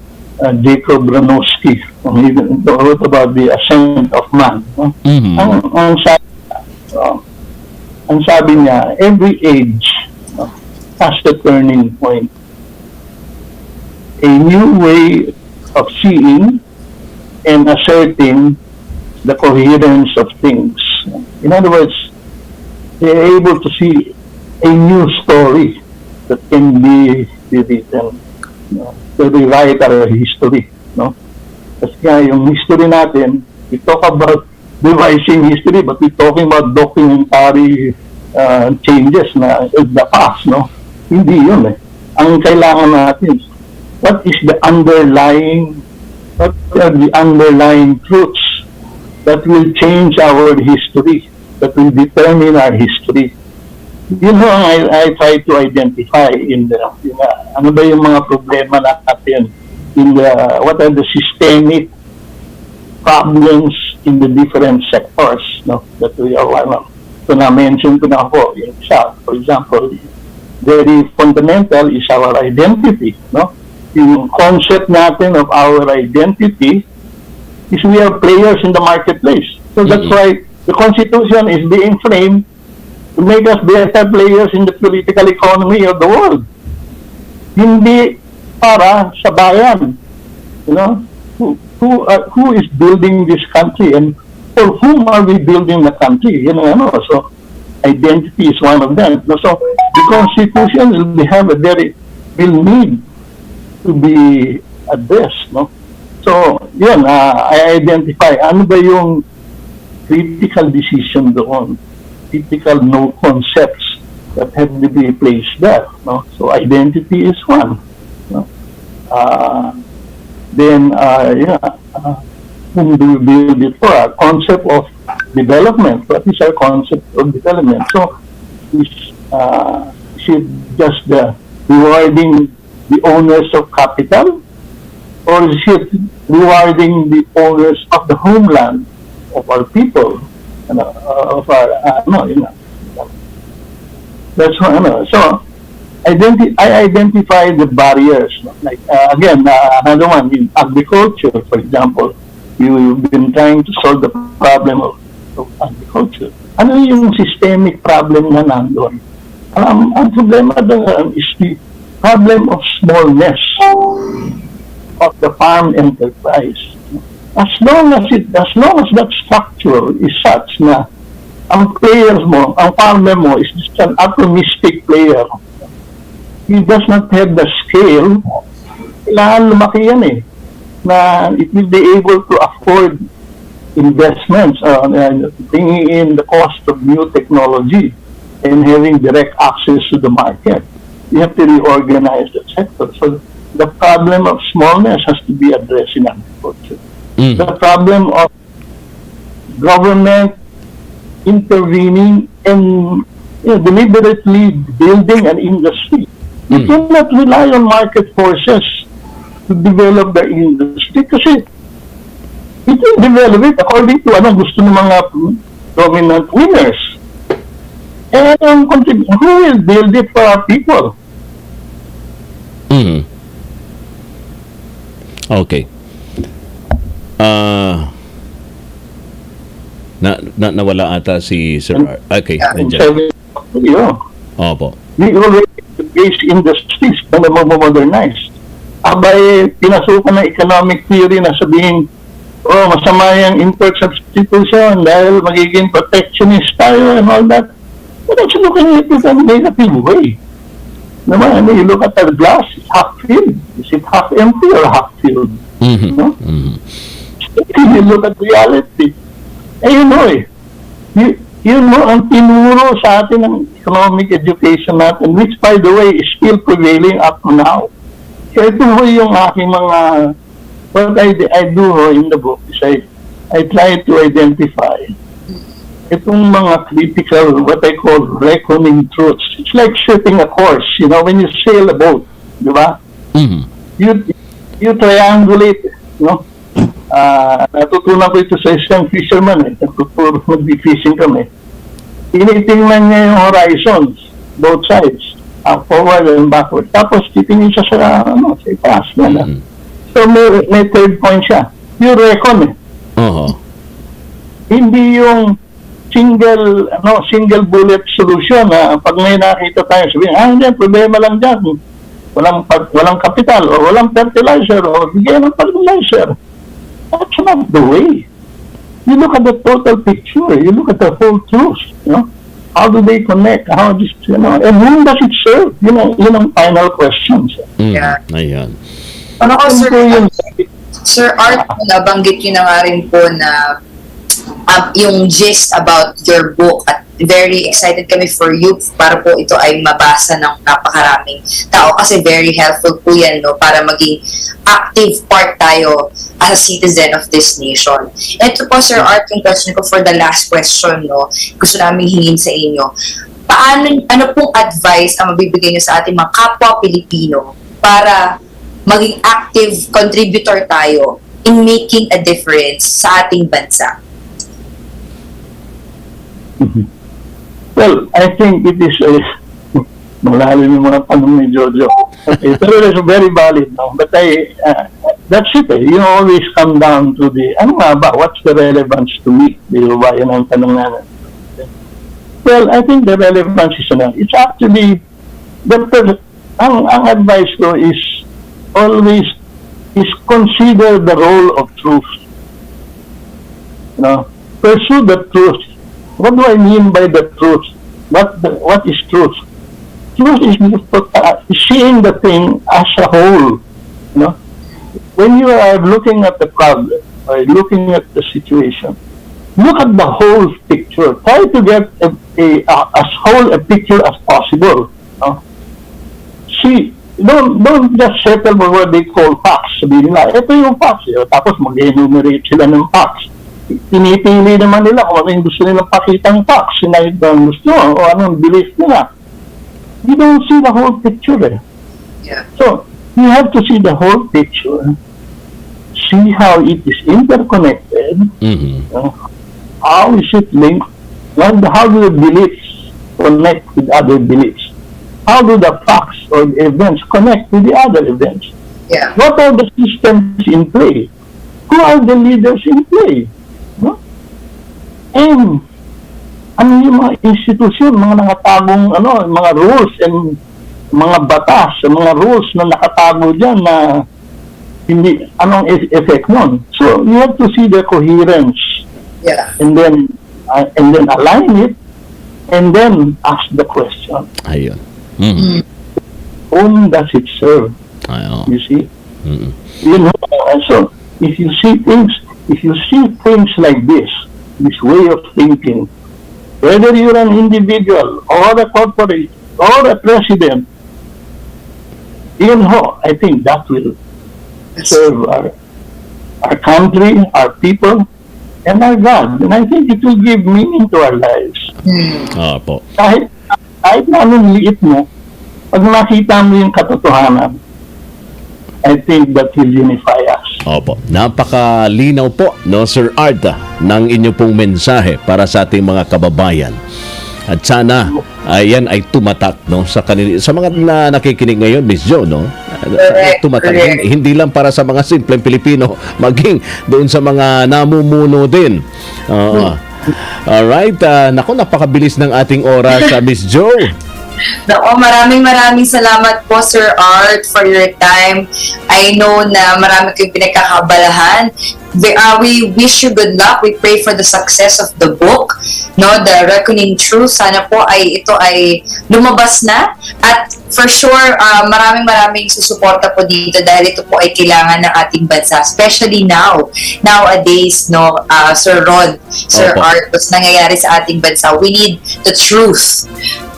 Jacob Branowski, he wrote about the ascent of man. No? Ang sabi niya, every age has a turning point. A new way of seeing and asserting the coherence of things. In other words, they're able to see a new story that can be written, to rewrite our history. No? Kasi nga, yung history natin, we talk about revising history, but we're talking about documentary changes na the past. No? Hindi yun eh. Ang kailangan natin, what are the underlying truths that will change our history, that will determine our history. You know, I try to identify ano ba yung mga problema natin what are the systemic problems in the different sectors, no, that we are so na-mention ko na ako yung isa, for example, very fundamental is our identity, no? Yung concept natin of our identity is we are players in the marketplace. So that's why the Constitution is being framed to make us better players in the political economy of the world. Hindi para sa bayan. You know, who is building this country and for whom are we building the country? You know, so identity is one of them. So the Constitution will need to be addressed, no? So, yun, I identify ano ba yung critical decision doon, critical no concepts that have to be placed there, no? So, identity is one, no? Then, whom do we build it for? A concept of development. What is our concept of development? So, is it just the rewarding the owners of capital, or is it rewarding the owners of the homeland, of our people, of our, that's what, so, I identify the barriers, like, again, another one, in agriculture, for example, we've been trying to solve the problem of agriculture. Ano yung systemic problem na nandun? Ang problema doon is the problem of smallness of the farm enterprise. As long as that structure is such na ang players mo, ang farmer mo is just an atomistic player. He does not have the scale. Kailangan lumaki yan eh. Na it will be able to afford investments, bringing in the cost of new technology and having direct access to the market. You have to reorganize the sector. So the problem of smallness has to be addressed in agriculture. The problem of government intervening and deliberately building an industry. You cannot rely on market forces to develop the industry kasi it will develop it according to anong gusto ng mga dominant winners. And who will build it for our people? Okay. Nawala ata si Sir Art. Okay, nandiyan. Opo. We already base industries na modernize. Abay, pinasukan ng economic theory na sabihin, masama yung import substitution dahil magiging protectionist tayo and all that. But that's looking at it in a negative way. Naman, you look at the glass, it's half filled. Is it half empty or half filled? No? You look at reality. Yun mo ang tinuro sa atin ng economic education natin, which by the way is still prevailing up to now. So ito ho yung aking mga, what I do ho in the book is I try to identify itong mga critical, what I call reckoning truths. It's like shipping a course, when you sail a boat, di ba? You triangulate, natutunan ko ito sa isang fisherman, natuturo mag-fishing kami. Tinitingnan niya yung horizons, both sides, forward and backward. Tapos titingin siya sa itaas niya. So may third point siya. You reckon Hindi yung single bullet solution na pag may nakita tayo sabihin, hindi, problema lang dyan. Walang kapital o walang fertilizer o bigyan ng fertilizer. That's not the way. You look at the total picture. You look at the whole truth. How do they connect? How this, and whom does it serve? Yun ang final questions. Yeah. Ayan. Ano ko, Sir Art, nabanggit yun na nga rin po na yung gist about your book at very excited kami for you para po ito ay mabasa ng napakaraming tao kasi very helpful po yan para maging active part tayo as a citizen of this nation. Ito po, Sir Art, yung question ko for the last question, gusto namin hingin sa inyo. Ano pong advice ang mabibigay nyo sa ating mga kapwa Pilipino para maging active contributor tayo in making a difference sa ating bansa? Well, I think it is malalim yung mga tanong ni Jojo. Okay, pero it's very valid now. But that's it. You always come down to the, what's the relevance to me? Di ba, yan ang tanong natin. Well, I think the relevance is, it's actually, ang advice ko is always consider the role of truth. Pursue the truth. What do I mean by the truth? What is truth? Truth is seeing the thing as a whole. When you are looking at the problem or looking at the situation, look at the whole picture. Try to get as whole a picture as possible. See, don't just settle for what they call facts. Sabihin nila, ito yung facts. Tapos mag-enumerate sila ng facts. Pinipili naman nila kung ano yung gusto nilang pakitang facts, yung gusto o anong belief nila. You don't see the whole picture. Yeah. So, you have to see the whole picture, see how it is interconnected, how is it linked, how do the beliefs connect with other beliefs, how do the facts or the events connect with the other events. Yeah. What are the systems in play? Who are the leaders in play? And ano yung mga institusyon, mga nakatagong mga rules and mga batas, mga rules na nakatago dyan na hindi, anong effect nun. So you have to see the coherence. Yeah. And then align it and then ask the question. Ayun. Whom does it serve? You see? So if you see things like this way of thinking, whether you're an individual or a corporate or a president, I think that will serve our country, our people, and our God. And I think it will give meaning to our lives. Po. Kahit na anong liit mo, pag nakita mo yung katotohanan, I think that will unify us. Opo. Napakalinaw po, Sir Art, ng inyo pong mensahe para sa ating mga kababayan. At sana yan ay tumatak sa mga nakikinig ngayon, Miss Jo, tumatak hindi lang para sa mga simpleng Pilipino, maging doon sa mga namumuno din. Alright, napakabilis ng ating oras, Miss Jo. Nako, maraming salamat po, Sir Art, for your time. I know na marami kayong pinagkakabalahan. We wish you good luck. We pray for the success of the book, no, The Reckoning Truth. Sana po ito ay lumabas na. At for sure, maraming susuporta po dito dahil ito po ay kailangan ng ating bansa. Especially nowadays, no, Sir Rod, Sir Art, what's nangyayari sa ating bansa. We need the truth.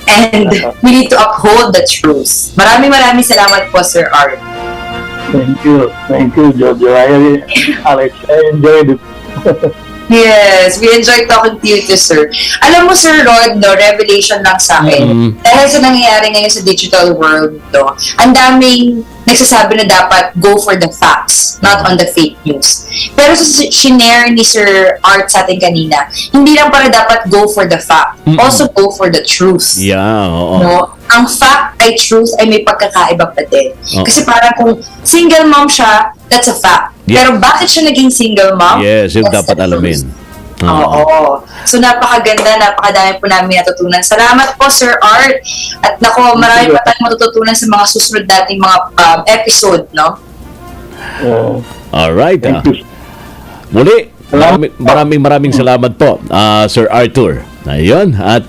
And we need to uphold the truth. Maraming salamat po, Sir Art. Thank you, Jojo. Alex, I enjoyed it. Yes, we enjoy talking to you too, sir. Alam mo, Sir Rod, no, revelation lang sa akin. Dahil sa nangyayari ngayon sa digital world, no, ang daming nagsasabi na dapat go for the facts, not on the fake news. Pero sa shinare ni Sir Art sa atin kanina, hindi lang para dapat go for the fact, also go for the truth. Yeah, oo. No? Ang fact ay truth ay may pagkakaiba pa din. Kasi parang kung single mom siya, that's a fact. Yeah. Pero bakit siya naging single mom? Yes, yung dapat alamin. Oo. So, napakaganda, napakadami po namin natutunan. Salamat po, Sir Art. At nako, marami pa tayong matututunan sa mga susunod nating mga episode, no? Alright. Muli, maraming salamat po, Sir Arthur. Ayun. At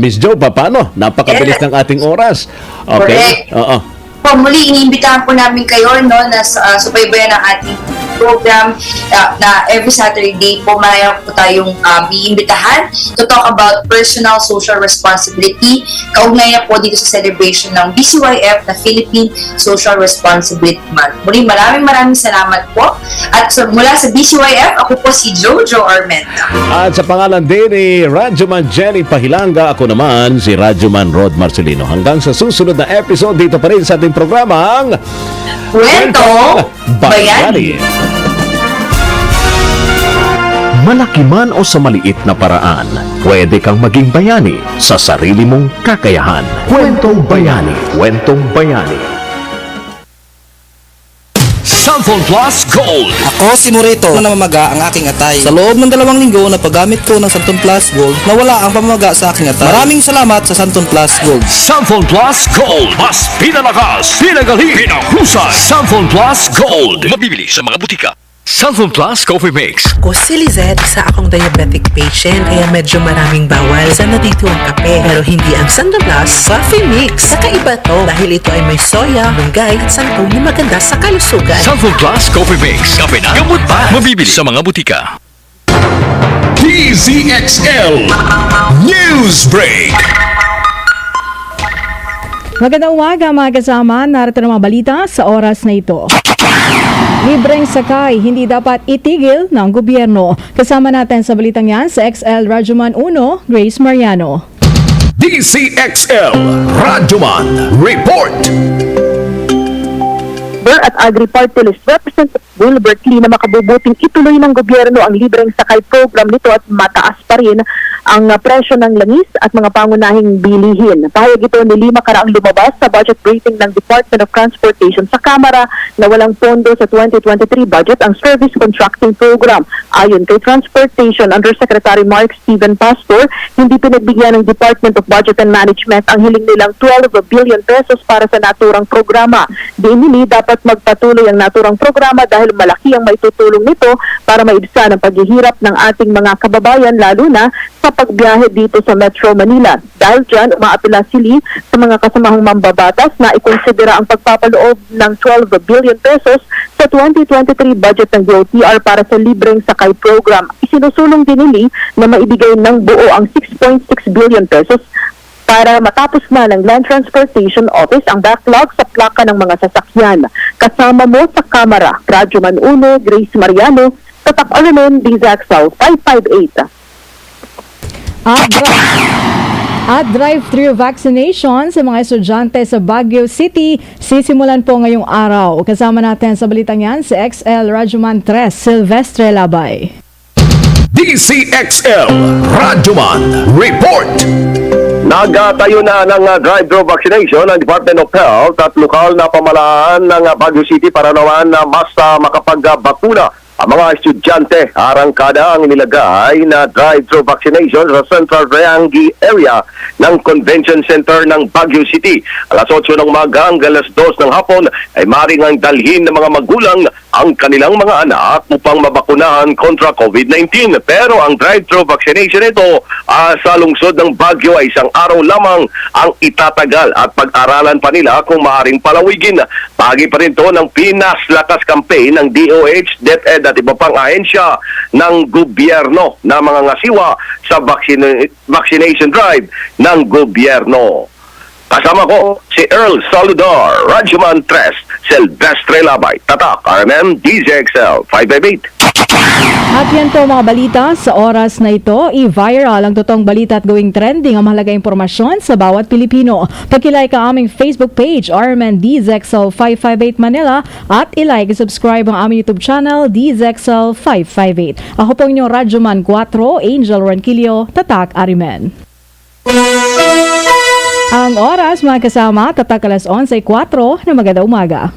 Miss Jo, paano? Napakabilis ng ating oras. Okay. Oo. Po, muli, iniimbitahan po namin kayo, no, na subaybayan ng ating program na every Saturday po mayroon po tayong iimbitahan to talk about personal social responsibility. Kaugnay na po dito sa celebration ng BCYF na Philippine Social Responsibility Month. Muli, maraming salamat po. At mula sa BCYF, ako po si Jojo Armenta. At sa pangalan din ni Radyoman Jenny Pahilanga, ako naman si Radyoman Rod Marcelino. Hanggang sa susunod na episode dito pa rin sa ating programang Kwentong Bayani. Malaki man o sa maliit na paraan, pwede kang maging bayani sa sarili mong kakayahan. Kwentong Bayani. Kwentong Bayani. Cellphone Plus Gold. Ako si Morito na namamaga ang aking atay. Sa loob ng 2 linggo na paggamit ko ng Santon Plus Gold, nawala ang pamamaga sa aking atay. Maraming salamat sa Santon Plus Gold. Cellphone Plus Gold. Mas pinalakas, pinagaling, pinahusay. Cellphone Plus Gold. Mabibili sa mga butika. Cellphone Plus Coffee Mix. Ako si Lizette, isa akong diabetic patient kaya medyo maraming bawal. Sana dito ang kape, pero hindi ang Santon Plus Coffee Mix. Kakaiba to dahil ito ay may soya, munggay at santol na maganda sa kalusugan. Cellphone Plus Coffee Mix. Kape na, gamot pa. Mabibili sa mga butika. DZXL News Break. Magandang umaga mga kasama, narito ang mga balita sa oras na ito. Libreng sakay, hindi dapat itigil ng gobyerno. Kasama natin sa balitang yan sa XL Radyoman 1, Grace Mariano. DZXL Radyoman Report. At Agri-Party List Representative Wilbert Lee na makabubuting ituloy ng gobyerno ang libreng sakay program nito at mataas pa rin ang presyo ng langis at mga pangunahing bilihin. Pahayag ito ni Lima karaang lumabas sa budget briefing ng Department of Transportation sa Kamara na walang pondo sa 2023 budget ang service contracting program. Ayon kay Transportation Undersecretary Mark Steven Pastor, hindi pinagbigyan ng Department of Budget and Management ang hiling nilang 12 billion pesos para sa naturang programa. Dinili dapat magpatuloy ang naturang programa dahil malaki ang maitutulong nito para maibsan ang paghihirap ng ating mga kababayan lalo na sa pagbiyahe dito sa Metro Manila. Dahil dyan, umaapila si Lee sa mga kasamahang mambabatas na ikonsidera ang pagpapaloob ng 12 billion pesos sa 2023 budget ng DOTR para sa libreng sakay program. Isinusulong din ni Lee na maibigay ng buo ang 6.6 billion pesos para matapos na ng Land Transportation Office ang backlog sa plaka ng mga sasakyan. Kasama mo sa Kamara, Radyoman 1, Grace Mariano, Tatak Alanon, DZXL 558. At drive-thru vaccination sa mga estudyante sa Baguio City sisimulan po ngayong araw. Kasama natin sa balitang yan si XL Radyoman 3, Silvestre Labay. DZXL Radyoman Report. Nagtayo na ng drive-thru vaccination ang Department of Health at lokal na pamahalaan ng Baguio City para naman na mas makapagbakuna Ang mga estudyante, arangkada ang inilagay na drive-thru vaccination sa Central Triangle area ng Convention Center ng Baguio City. Alas 8 ng umaga hanggang alas 2 ng hapon ay maring ang dalhin ng mga magulang ang kanilang mga anak upang mabakunahan kontra COVID-19. Pero ang drive-thru vaccination ito sa lungsod ng Baguio ay isang araw lamang ang itatagal at pag-aralan pa nila kung maaaring palawigin. Bahagi pa rin ito ng Pinas Lakas Campaign ng DOH, DepEd at iba pang ahensya ng gobyerno na mga ngasiwa sa vaccination drive ng gobyerno. Kasama ko si Earl Saludar, Radyoman 3, Silvestre Labay, Tatak, RMM, DZXL 558. At yan po mga balita sa oras na ito. I-viral ang totoong balita at gawing trending ang mahalaga impormasyon sa bawat Pilipino. Pag-like ang aming Facebook page, RMN DZXL 558 Manila, at i-like at subscribe ang aming YouTube channel, DZXL 558. Ako po inyong Radyoman 4, Angel Ranquillo, Tatak Arimen. Ang oras mga kasama, tatak alas 11:04 na magandang umaga.